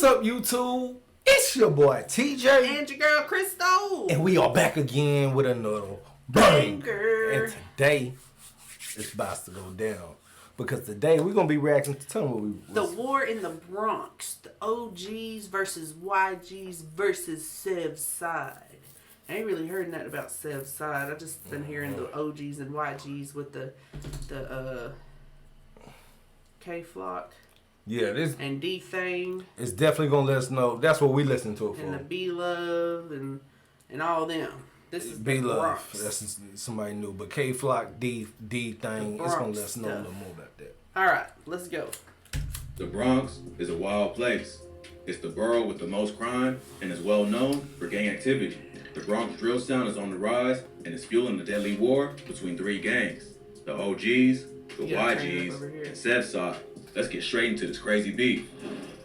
up, YouTube? It's your boy TJ and your girl Crystal, and we are back again with another banger. And today it's about to go down because today we're gonna be reacting to tell me what the war in the Bronx, the OGs versus YGs versus SevSide. I ain't really heard nothing about SevSide. I just been hearing the OGs and YGs with the K Flock. Yeah, this and D Thing. It's definitely gonna let us know. That's what we listen to it for. And the B Love and all them. This is B Love. Bronx. That's somebody new. But K Flock, D Thing. It's gonna let us know a little more about that. All right, let's go. The Bronx is a wild place. It's the borough with the most crime and is well known for gang activity. The Bronx drill sound is on the rise and is fueling the deadly war between three gangs: the OGs, the YGs, and SevSide. Let's get straight into this crazy beef.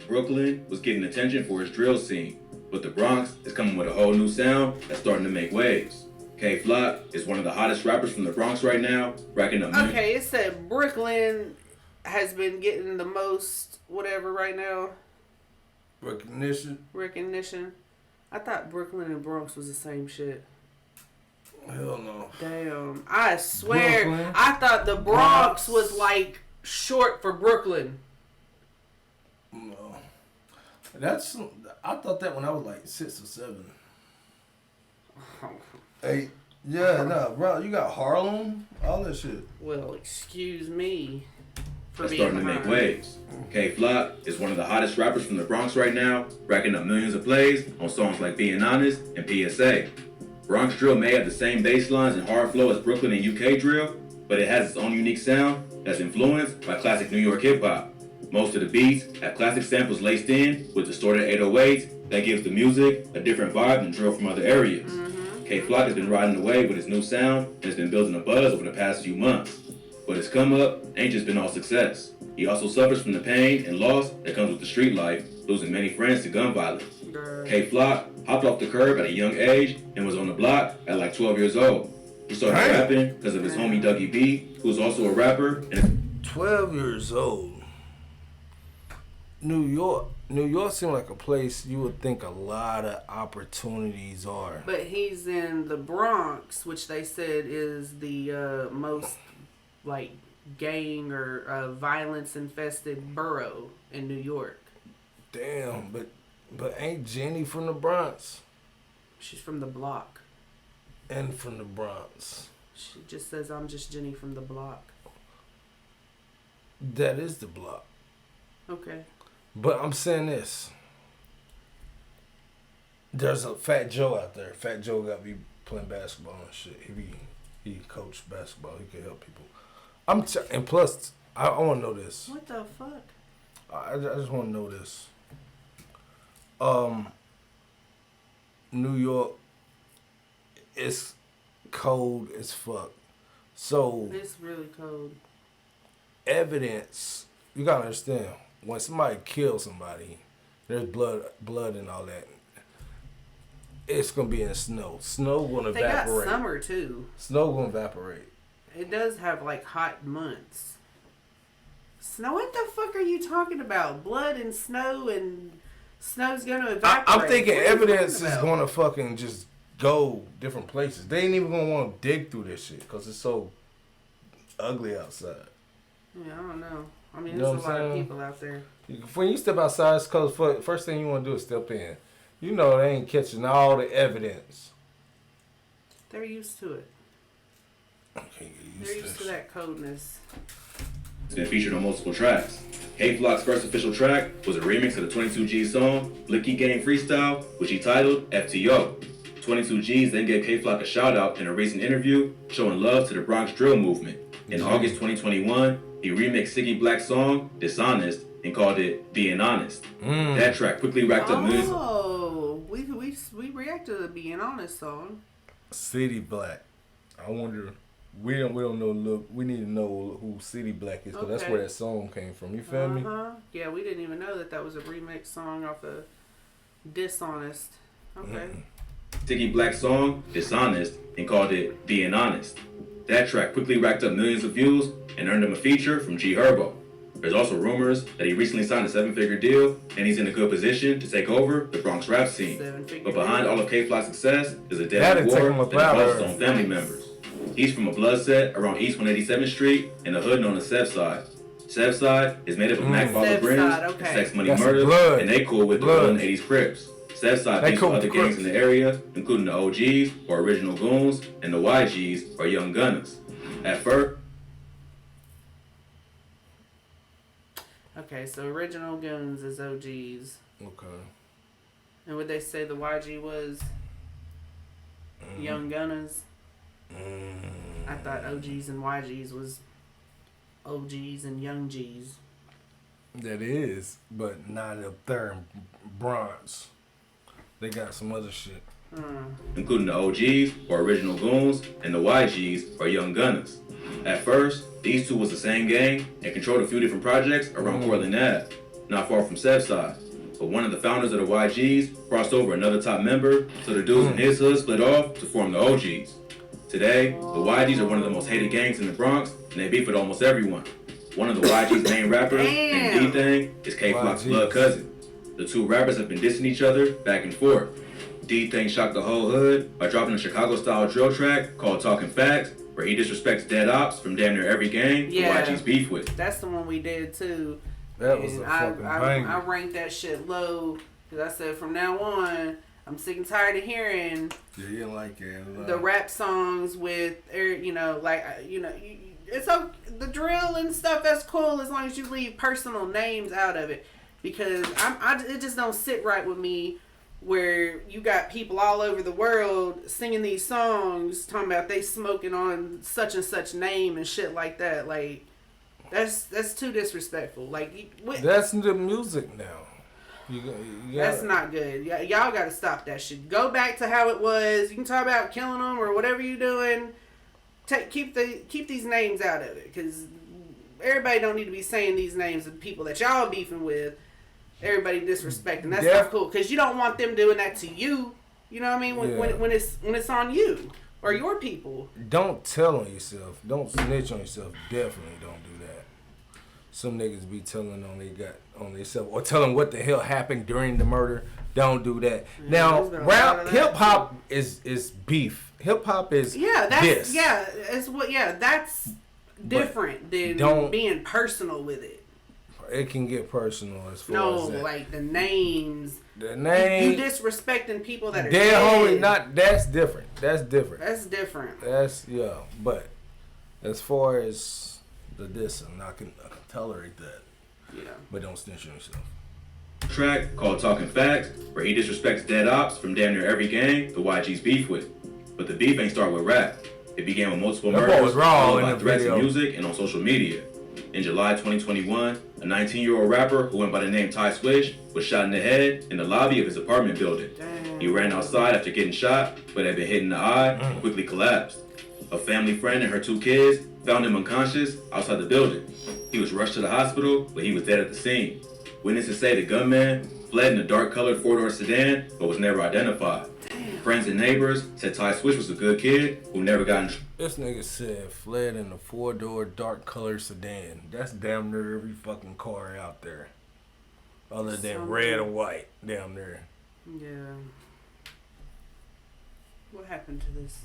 Brooklyn was getting attention for its drill scene, but the Bronx is coming with a whole new sound that's starting to make waves. K Flock is one of the hottest rappers from the Bronx right now, racking up money. Okay, it said Brooklyn has been getting the most whatever right now. Recognition. I thought Brooklyn and Bronx was the same shit. Hell no. Damn. I swear, Brooklyn, I thought the Bronx was like short for Brooklyn. No. I thought that when I was like 6 or 7. Hey, yeah, no, bro, you got Harlem, all that shit. Well, excuse me. That's starting to make waves. K Flock is one of the hottest rappers from the Bronx right now, racking up millions of plays on songs like Being Honest and PSA. Bronx drill may have the same bass lines and hard flow as Brooklyn and UK drill, but it has its own unique sound that's influenced by classic New York hip-hop. Most of the beats have classic samples laced in with distorted 808s that gives the music a different vibe than drill from other areas. K Flock has been riding the wave with his new sound and has been building a buzz over the past few months. But his come up ain't just been all success. He also suffers from the pain and loss that comes with the street life, losing many friends to gun violence. K Flock hopped off the curb at a young age and was on the block at like 12 years old. He started rapping because of his homie Dougie B, who's also a rapper. 12 years old. New York seemed like a place you would think a lot of opportunities are. But he's in the Bronx, which they said is the most like gang or violence infested borough in New York. Damn, but ain't Jenny from the Bronx? She's from the block. And from the Bronx. She just says, I'm just Jenny from the block. That is the block. Okay. But I'm saying this. There's a Fat Joe out there. Fat Joe got to be playing basketball and shit. He coached basketball. He can help people. And plus, I want to know this. What the fuck? I just want to know this. New York is cold as fuck. So it's really cold. Evidence, you gotta understand, when somebody kills somebody, there's blood and all that. It's gonna be in snow. Snow gonna evaporate. They got summer too. Snow gonna evaporate. It does have like hot months. Snow? What the fuck are you talking about? Blood and snow's gonna evaporate. I'm thinking evidence is gonna fucking just go different places. They ain't even gonna want to dig through this shit because it's so ugly outside. Yeah, I don't know. I mean, there's a lot of people out there. When you step outside, it's cause first thing you want to do is step in. You know they ain't catching all the evidence. They're used to it. Okay, they're used to that coldness. It's been featured on multiple tracks. K Flock's first official track was a remix of the 22G song Blicky Gang Freestyle, which he titled FTO. 22Gs then gave K Flock a shout out in a recent interview showing love to the Bronx drill movement. In August 2021, he remixed Siggy Black's song Dishonest and called it Being Honest. That track quickly racked up millions. Oh, we reacted to the Being Honest song. City Black. I wonder. We don't know. Look, we need to know who City Black is because that's where that song came from. You feel me? Yeah, we didn't even know that was a remix song off of Dishonest. Okay. Siggy Black's song Dishonest and called it Being Honest. That track quickly racked up millions of views and earned him a feature from G Herbo. There's also rumors that he recently signed a 7-figure deal and he's in a good position to take over the Bronx rap scene. But behind all of K-Fly's success is a deadly war that involves his own family members. He's from a blood set around East 187th Street in the hood known as SevSide. SevSide is made up of Mac Baller Brims, and Sex Money Murder, and they cool with the Golden 80s Crips. SevSide beats with other gangs in the area, including the OGs, or Original Goons, and the YGs, or Young Gunners. At first, okay, so Original Goons is OGs. Okay. And would they say the YG was Young Gunners? I thought OGs and YGs was OGs and Young G's. That is, but not up there in Bronx. They got some other shit. Including the OGs, or Original Goons, and the YGs, or Young Gunners. At first, these two was the same gang and controlled a few different projects around Portland Ave, not far from SevSide. But one of the founders of the YGs crossed over another top member, so the dudes in his hood split off to form the OGs. Today, the YGs are one of the most hated gangs in the Bronx, and they beef with almost everyone. One of the YG's main rappers, named D-Thing, is K-Flock's blood cousin. The two rappers have been dissing each other back and forth. D-Thing shocked the whole hood by dropping a Chicago-style drill track called Talking Facts, where he disrespects dead ops from damn near every gang the YG's beef with. That's the one we did too. That was a fucking banger. I ranked that shit low because I said from now on, I'm sick and tired of hearing you like it. The rap songs with, it's okay, the drill and stuff. That's cool as long as you leave personal names out of it, because it just don't sit right with me where you got people all over the world singing these songs talking about they smoking on such and such name and shit like that. Like that's too disrespectful. Like that's the music now. That's not good. Y'all got to stop that shit. Go back to how it was. You can talk about killing them or whatever you're doing. Keep these names out of it, because everybody don't need to be saying these names of people that y'all beefing with. Everybody disrespecting. That's not cool, because you don't want them doing that to you. You know what I mean? When it's on you or your people. Don't tell on yourself. Don't snitch on yourself. Definitely don't do that. Some niggas be telling on themselves or telling what the hell happened during the murder. Don't do that. Now, hip hop is beef. Hip hop is that's that's different than being personal with it. It can get personal as far as that. Like the names. The name. You disrespecting people that are dead. Homie, that's different. That's different. But as far as the dissing, I can tolerate that. Yeah. But don't snitch on yourself. Track called Talking Facts, where he disrespects dead ops from damn near every gang the YG's beef with. But the beef ain't start with rap. It began with multiple murders, followed by threats in music and on social media. In July 2021, a 19-year-old rapper who went by the name Ty Swish was shot in the head in the lobby of his apartment building. He ran outside after getting shot, but had been hit in the eye and quickly collapsed. A family friend and her 2 kids found him unconscious outside the building. He was rushed to the hospital, but he was dead at the scene. Witnesses say the gunman fled in a dark-colored 4-door sedan, but was never identified. Friends and neighbors said Ty Swish was a good kid who never got in. This nigga said fled in a 4-door dark-colored sedan. That's damn near every fucking car out there, other than red or white. Damn near. Yeah. What happened to this?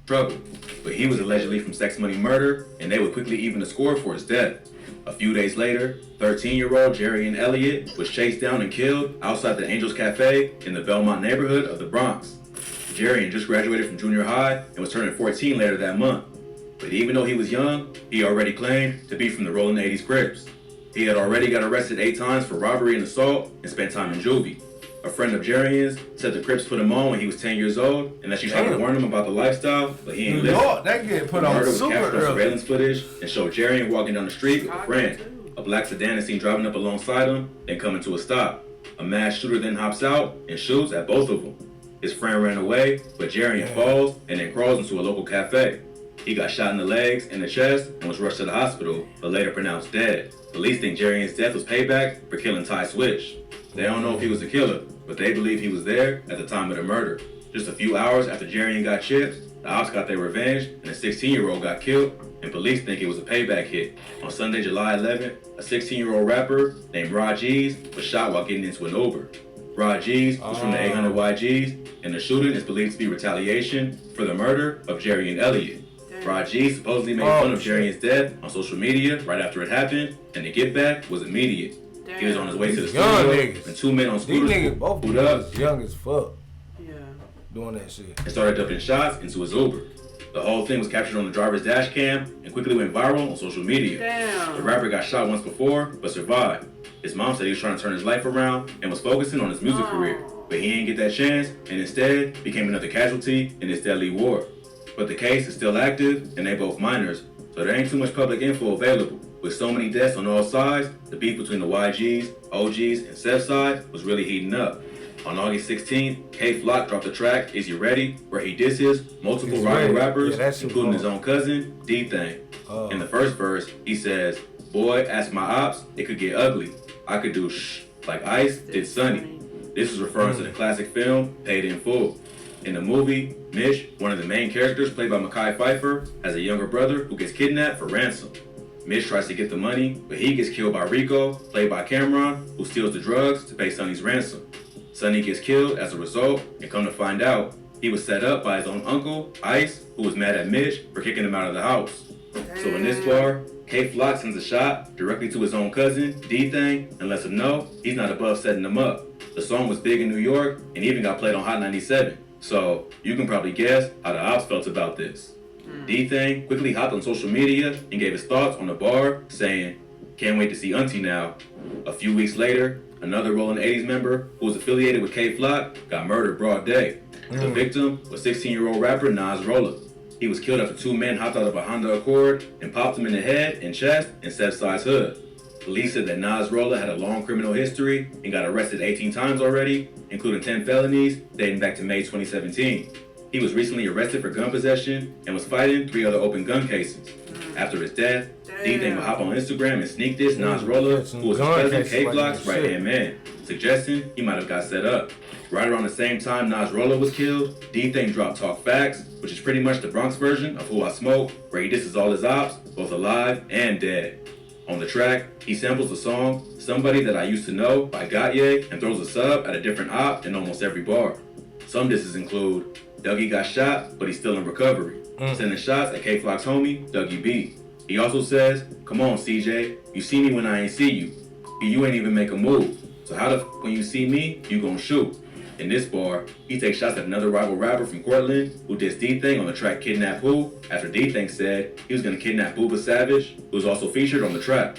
Trouble, but he was allegedly from Sex Money Murder, and they would quickly even the score for his death. A few days later, 13-year-old Jerry and Elliott was chased down and killed outside the Angels Cafe in the Belmont neighborhood of the Bronx. Jerry had just graduated from junior high and was turning 14 later that month. But even though he was young, he already claimed to be from the rolling 80s Crips. He had already got arrested 8 times for robbery and assault and spent time in juvie. A friend of Jerry's said the Crips put him on when he was 10 years old and that she tried to warn him about the lifestyle, but he ain't listen. That get put on murder was super captured on early. surveillance footage and showed Jerry walking down the street with a friend. A black sedan is seen driving up alongside him, then coming to a stop. A mass shooter then hops out and shoots at both of them. His friend ran away, but Jerry falls and then crawls into a local cafe. He got shot in the legs and the chest and was rushed to the hospital, but later pronounced dead. Police think Jerry's death was payback for killing Ty Swish. They don't know if he was the killer, but they believe he was there at the time of the murder. Just a few hours after Jerry got chipped, The ops got their revenge, and a 16-year-old got killed, and police think it was a payback hit. On Sunday, July 11th, a 16-year-old rapper named Rod G's was shot while getting into an Uber. Rod G's was from the 800 YGs, and the shooting is believed to be retaliation for the murder of Jerry and Elliott. Rod G supposedly made fun of Jerry and dead on social media right after it happened, and the get back was immediate. He was on his way to the studio, and two men on scooters pulled up, young as fuck, doing that shit, and started dumping shots into his Uber. The whole thing was captured on the driver's dash cam and quickly went viral on social media. The rapper got shot once before, but survived. His mom said he was trying to turn his life around and was focusing on his music career, but he didn't get that chance, and instead became another casualty in this deadly war. But the case is still active, and they both minors, so there ain't too much public info available. With so many deaths on all sides, the beef between the YGs, OGs, and SevSide was really heating up. On August 16th, K-Flock dropped the track, Is You Ready?, where he disses multiple rival rappers, including his own cousin, D-Thing. In the first verse, he says, "Boy, ask my ops, it could get ugly. I could do shh, like Ice did Sonny." This is referring to the classic film, Paid in Full. In the movie, Mitch, one of the main characters played by Mekhi Phifer, has a younger brother who gets kidnapped for ransom. Mitch tries to get the money, but he gets killed by Rico, played by Cameron, who steals the drugs to pay Sonny's ransom. Sonny gets killed as a result, and come to find out, he was set up by his own uncle, Ice, who was mad at Mitch for kicking him out of the house. So in this bar, K-Flock sends a shot directly to his own cousin, D-Thing, and lets him know he's not above setting him up. The song was big in New York, and even got played on Hot 97. So you can probably guess how the ops felt about this. D-Thing quickly hopped on social media and gave his thoughts on the bar, saying, "Can't wait to see Auntie now." A few weeks later, another Rollin' 80s member who was affiliated with K-Flock got murdered broad day. The victim was 16-year-old rapper Nas Rolla. He was killed after two men hopped out of a Honda Accord and popped him in the head and chest in SevSide's hood. Police said that Nas Rolla had a long criminal history and got arrested 18 times already, including 10 felonies dating back to May 2017. He was recently arrested for gun possession and was fighting 3 other open gun cases. After his death, D-Thing would hop on Instagram and sneak diss Nas Rolla, who was his cousin K-Flock's right-hand man, suggesting he might have got set up. Right around the same time Nas Rolla was killed, D-Thing dropped Talk Facts, which is pretty much the Bronx version of Who I Smoke, where he disses all his ops, both alive and dead. On the track, he samples the song Somebody That I Used to Know by Gautier and throws a sub at a different op in almost every bar. Some disses include Dougie got shot, but he's still in recovery, sending shots at K-Flock's homie, Dougie B. He also says, "Come on, CJ, you see me when I ain't see you. You ain't even make a move. So how the when you see me, you gon' shoot?" In this bar, he takes shots at another rival rapper from Cortland who dissed D-Thing on the track Kidnap Who after D-Thing said he was gonna kidnap Booba Savage, who was also featured on the track.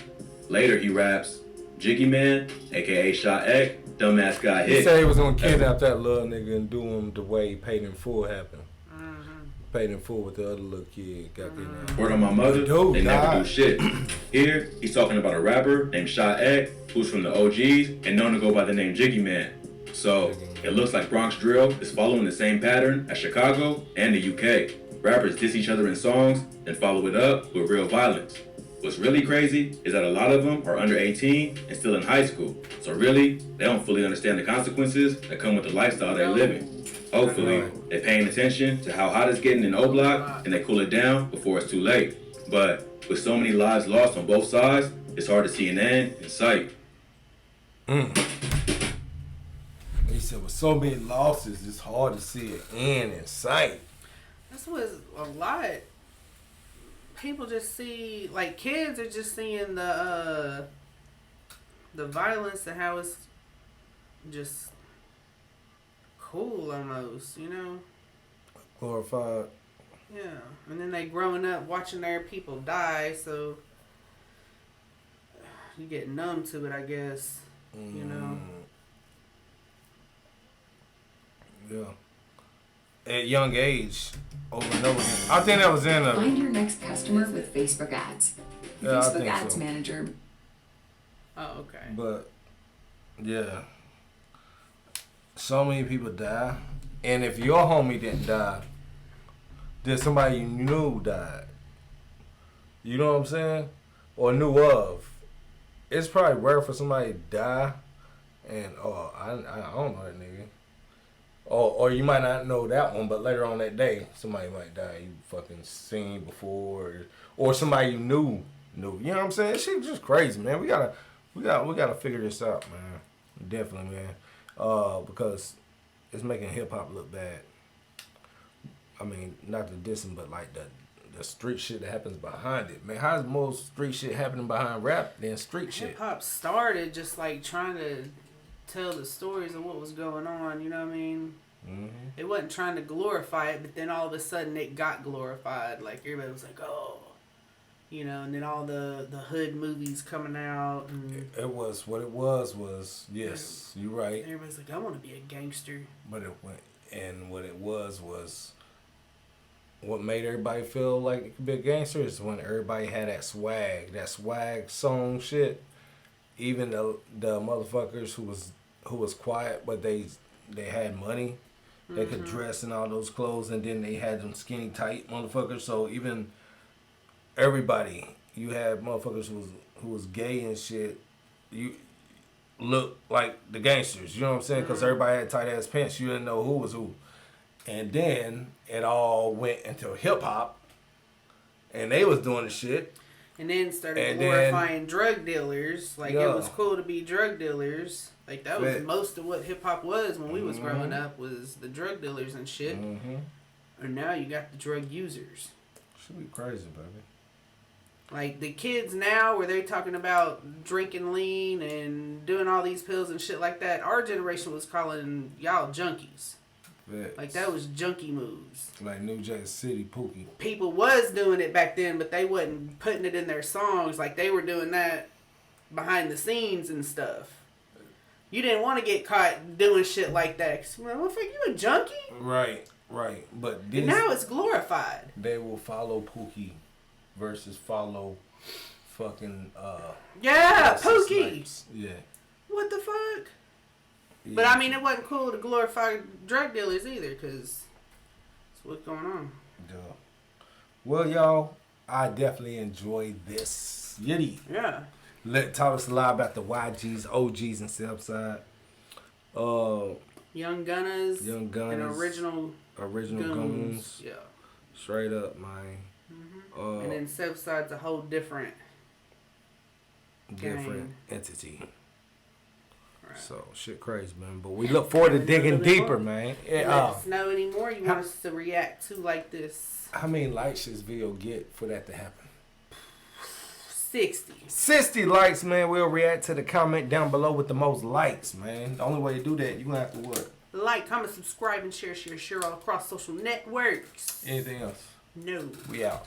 Later he raps, "Jiggy Man, aka Shot Ek, dumbass got hit." He said he was gonna kidnap that little nigga and do him the way Paid in Full happened. Paid in Full with the other little kid got kidnapped. Word on my mother, they never do shit. Here, he's talking about a rapper named Shot Ek, who's from the OGs and known to go by the name Jiggy Man. So, it looks like Bronx drill is following the same pattern as Chicago and the UK. Rappers diss each other in songs, then follow it up with real violence. What's really crazy is that a lot of them are under 18 and still in high school. So really, they don't fully understand the consequences that come with the lifestyle they're living. Hopefully, they're paying attention to how hot it's getting in O-Block and they cool it down before it's too late. But with so many lives lost on both sides, it's hard to see an end in sight. He said, with so many losses, it's hard to see an end in sight. That's what's a lot. People just see, like, kids are just seeing the violence and how it's just cool almost, you know? Glorified. Yeah. And then they growing up watching their people die, so you get numb to it, I guess. You know? Yeah. At young age, over and over again. I think that was in a... Find your next customer with Facebook ads. Yeah, Facebook Ads Manager. Oh, okay. But, yeah. So many people die. And if your homie didn't die, then somebody you knew died. You know what I'm saying? Or knew of. It's probably rare for somebody to die and, I don't know that nigga. Or you might not know that one, but later on that day, somebody might die you fucking seen before, or somebody you knew. You know what I'm saying? Shit's just crazy, man. We gotta figure this out, man. Definitely, man. Because it's making hip hop look bad. I mean, not the dissing, but like the street shit that happens behind it. Man, how's most street shit happening behind rap than street shit? Hip hop started just like trying to tell the stories of what was going on, you know what I mean? Mm-hmm. It wasn't trying to glorify it, but then all of a sudden it got glorified. Like everybody was like, oh, you know, and then all the hood movies coming out. And it was what it was yes, you're right. Everybody's like, I want to be a gangster. But it went, and what it was what made everybody feel like it could be a gangster is when everybody had that swag song shit. Even the motherfuckers who was quiet, but they had money. They could dress in all those clothes, and then they had them skinny tight motherfuckers. So even everybody, you had motherfuckers who was gay and shit. You look like the gangsters. You know what I'm saying? Because everybody had tight ass pants. You didn't know who was who. And then it all went into hip hop, and they was doing the shit. And then started glorifying drug dealers. Like, it was cool to be drug dealers. Like, that was most of what hip-hop was when we was growing up, was the drug dealers and shit. Mm-hmm. And now you got the drug users. Should be crazy, baby. Like, the kids now, where they're talking about drinking lean and doing all these pills and shit like that, our generation was calling y'all junkies. Like, that was junkie moves. Like New Jack City, Pookie. People was doing it back then, but they wasn't putting it in their songs. Like, they were doing that behind the scenes and stuff. You didn't want to get caught doing shit like that. Cause, well, what the fuck, you a junkie? Right. But and now it's glorified. They will follow Pookie versus follow fucking yeah, Pookie. Snipes. Yeah. What the fuck? Yeah. But I mean, it wasn't cool to glorify drug dealers either, because that's what's going on. Duh. Well, y'all, I definitely enjoyed this. Yiddy. Yeah. Taught us a lot about the YGs, OGs, and SevSide. Young Gunners. And original Goons. Yeah. Straight up, man. Mm-hmm. And then SevSide's a whole different entity. Right. So, shit crazy, man. But we look forward to digging deeper, man. Let us know any more you want us to react to like this. How many likes should this video get for that to happen? 60 likes, man. We'll react to the comment down below with the most likes, man. The only way to do that, you're going to have to what? Like, comment, subscribe, and share all across social networks. Anything else? No. We out.